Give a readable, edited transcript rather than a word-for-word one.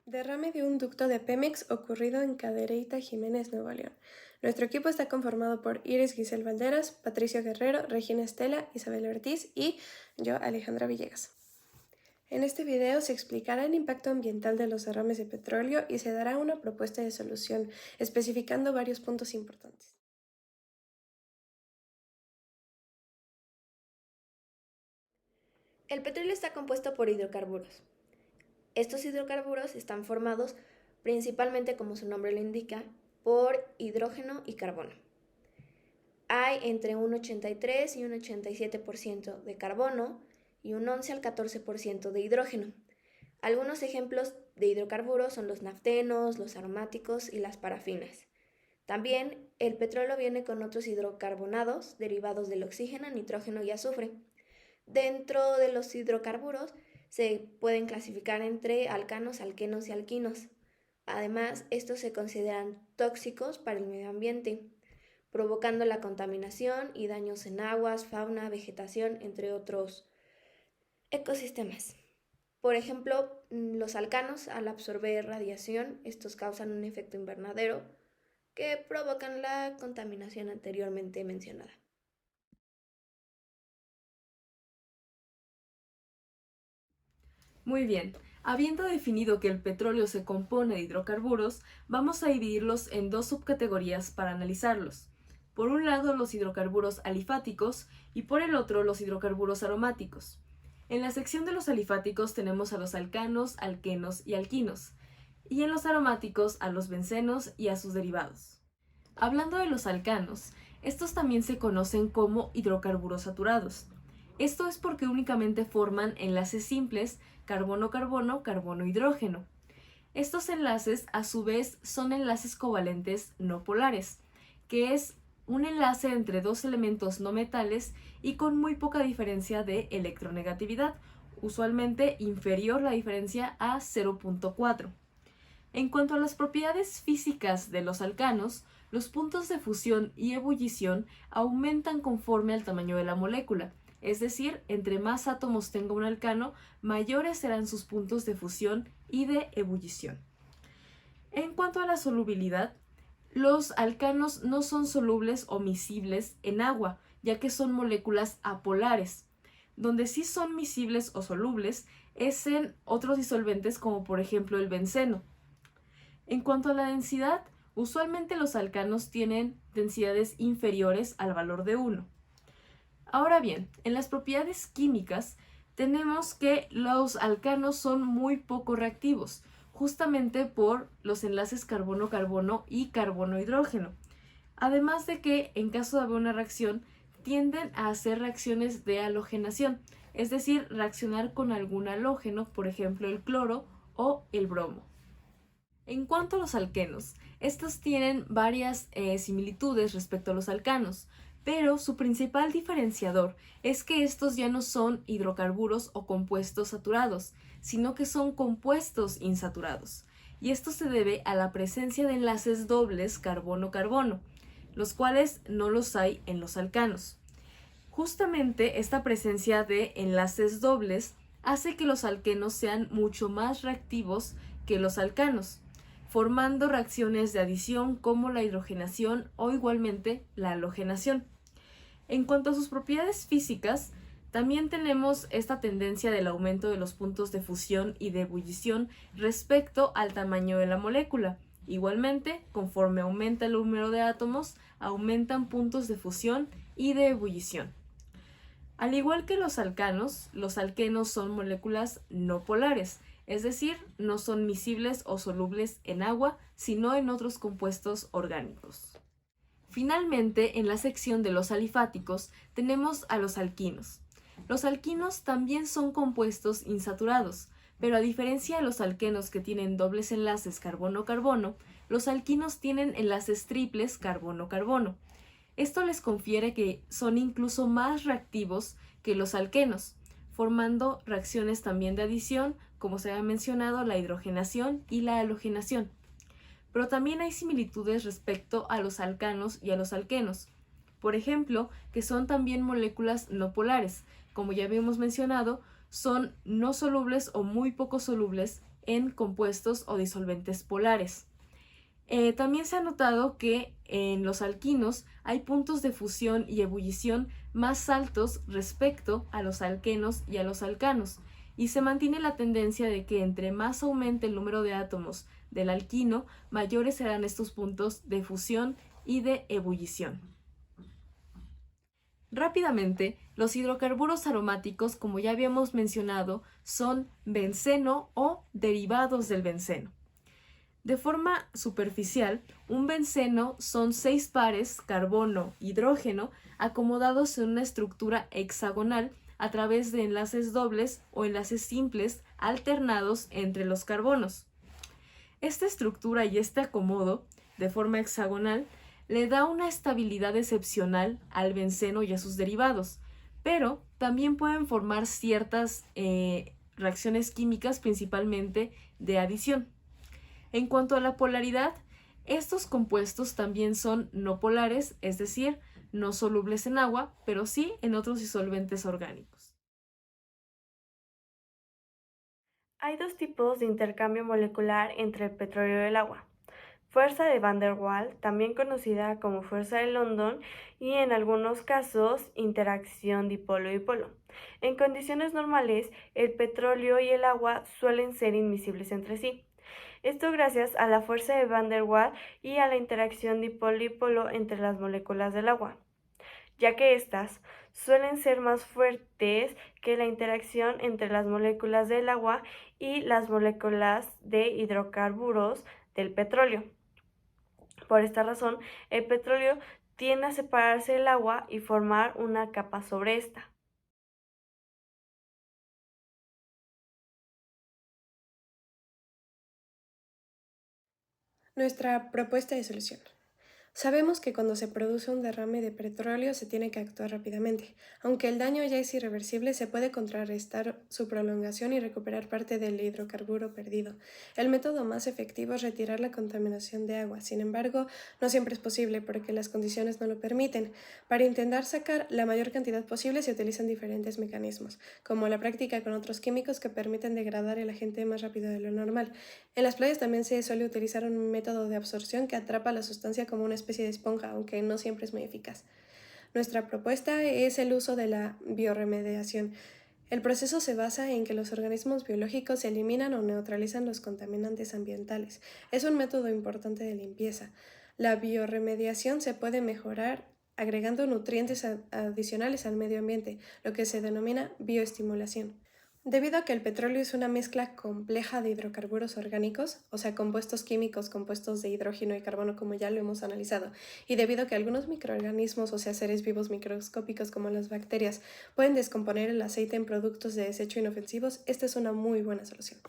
Derrame de un ducto de Pemex ocurrido en Cadereyta, Jiménez, Nuevo León. Nuestro equipo está conformado por Iris Giselle Valderas, Patricio Guerrero, Regina Estela, Isabel Ortiz y yo, Alejandra Villegas. En este video se explicará el impacto ambiental de los derrames de petróleo y se dará una propuesta de solución, especificando varios puntos importantes. El petróleo está compuesto por hidrocarburos. Estos hidrocarburos están formados principalmente, como su nombre lo indica, por hidrógeno y carbono. Hay entre un 83 y un 87% de carbono y un 11 al 14% de hidrógeno. Algunos ejemplos de hidrocarburos son los naftenos, los aromáticos y las parafinas. También el petróleo viene con otros hidrocarbonados derivados del oxígeno, nitrógeno y azufre. Dentro de los hidrocarburos se pueden clasificar entre alcanos, alquenos y alquinos. Además, estos se consideran tóxicos para el medio ambiente, provocando la contaminación y daños en aguas, fauna, vegetación, entre otros ecosistemas. Por ejemplo, los alcanos, al absorber radiación, estos causan un efecto invernadero que provocan la contaminación anteriormente mencionada. Muy bien, habiendo definido que el petróleo se compone de hidrocarburos, vamos a dividirlos en dos subcategorías para analizarlos. Por un lado, los hidrocarburos alifáticos y por el otro, los hidrocarburos aromáticos. En la sección de los alifáticos tenemos a los alcanos, alquenos y alquinos, y en los aromáticos a los bencenos y a sus derivados. Hablando de los alcanos, estos también se conocen como hidrocarburos saturados. Esto es porque únicamente forman enlaces simples carbono-carbono, carbono-hidrógeno. Estos enlaces, a su vez, son enlaces covalentes no polares, que es un enlace entre dos elementos no metales y con muy poca diferencia de electronegatividad, usualmente inferior la diferencia a 0.4. En cuanto a las propiedades físicas de los alcanos, los puntos de fusión y ebullición aumentan conforme al tamaño de la molécula, es decir, entre más átomos tenga un alcano, mayores serán sus puntos de fusión y de ebullición. En cuanto a la solubilidad, los alcanos no son solubles o miscibles en agua, ya que son moléculas apolares. Donde sí son miscibles o solubles es en otros disolventes como por ejemplo el benceno. En cuanto a la densidad, usualmente los alcanos tienen densidades inferiores al valor de 1. Ahora bien, en las propiedades químicas tenemos que los alcanos son muy poco reactivos, justamente por los enlaces carbono-carbono y carbono-hidrógeno. Además de que, en caso de haber una reacción, tienden a hacer reacciones de halogenación, es decir, reaccionar con algún halógeno, por ejemplo el cloro o el bromo. En cuanto a los alquenos, estos tienen varias similitudes respecto a los alcanos, pero su principal diferenciador es que estos ya no son hidrocarburos o compuestos saturados, sino que son compuestos insaturados. Y esto se debe a la presencia de enlaces dobles carbono-carbono, los cuales no los hay en los alcanos. Justamente esta presencia de enlaces dobles hace que los alquenos sean mucho más reactivos que los alcanos, formando reacciones de adición como la hidrogenación o igualmente la halogenación. En cuanto a sus propiedades físicas, también tenemos esta tendencia del aumento de los puntos de fusión y de ebullición respecto al tamaño de la molécula. Igualmente, conforme aumenta el número de átomos, aumentan puntos de fusión y de ebullición. Al igual que los alcanos, los alquenos son moléculas no polares, es decir, no son miscibles o solubles en agua, sino en otros compuestos orgánicos. Finalmente, en la sección de los alifáticos, tenemos a los alquinos. Los alquinos también son compuestos insaturados, pero a diferencia de los alquenos que tienen dobles enlaces carbono-carbono, los alquinos tienen enlaces triples carbono-carbono. Esto les confiere que son incluso más reactivos que los alquenos, formando reacciones también de adición, como se ha mencionado, la hidrogenación y la halogenación. Pero también hay similitudes respecto a los alcanos y a los alquenos. Por ejemplo, que son también moléculas no polares. Como ya habíamos mencionado, son no solubles o muy poco solubles en compuestos o disolventes polares. También se ha notado que en los alquinos hay puntos de fusión y ebullición más altos respecto a los alquenos y a los alcanos, y se mantiene la tendencia de que entre más aumente el número de átomos del alquino, mayores serán estos puntos de fusión y de ebullición. Rápidamente, los hidrocarburos aromáticos, como ya habíamos mencionado, son benceno o derivados del benceno. De forma superficial, un benceno son 6 pares carbono-hidrógeno acomodados en una estructura hexagonal a través de enlaces dobles o enlaces simples alternados entre los carbonos. Esta estructura y este acomodo, de forma hexagonal, le da una estabilidad excepcional al benceno y a sus derivados, pero también pueden formar ciertas reacciones químicas, principalmente de adición. En cuanto a la polaridad, estos compuestos también son no polares, es decir, no solubles en agua, pero sí en otros disolventes orgánicos. Hay dos tipos de intercambio molecular entre el petróleo y el agua. Fuerza de Van der Waals, también conocida como fuerza de London, y en algunos casos interacción dipolo-dipolo. En condiciones normales, el petróleo y el agua suelen ser inmiscibles entre sí. Esto gracias a la fuerza de Van der Waals y a la interacción dipolo-dipolo entre las moléculas del agua, ya que éstas suelen ser más fuertes que la interacción entre las moléculas del agua y las moléculas de hidrocarburos del petróleo. Por esta razón, el petróleo tiende a separarse del agua y formar una capa sobre esta. Nuestra propuesta de solución. Sabemos que cuando se produce un derrame de petróleo se tiene que actuar rápidamente. Aunque el daño ya es irreversible, se puede contrarrestar su prolongación y recuperar parte del hidrocarburo perdido. El método más efectivo es retirar la contaminación de agua. Sin embargo, no siempre es posible porque las condiciones no lo permiten. Para intentar sacar la mayor cantidad posible se utilizan diferentes mecanismos, como la práctica con otros químicos que permiten degradar el agente más rápido de lo normal. En las playas también se suele utilizar un método de absorción que atrapa la sustancia como una especie de esponja, aunque no siempre es muy eficaz. Nuestra propuesta es el uso de la bioremediación. El proceso se basa en que los organismos biológicos eliminan o neutralizan los contaminantes ambientales. Es un método importante de limpieza. La bioremediación se puede mejorar agregando nutrientes adicionales al medio ambiente, lo que se denomina bioestimulación. Debido a que el petróleo es una mezcla compleja de hidrocarburos orgánicos, o sea, compuestos químicos compuestos de hidrógeno y carbono como ya lo hemos analizado, y debido a que algunos microorganismos, o sea, seres vivos microscópicos como las bacterias, pueden descomponer el aceite en productos de desecho inofensivos, esta es una muy buena solución.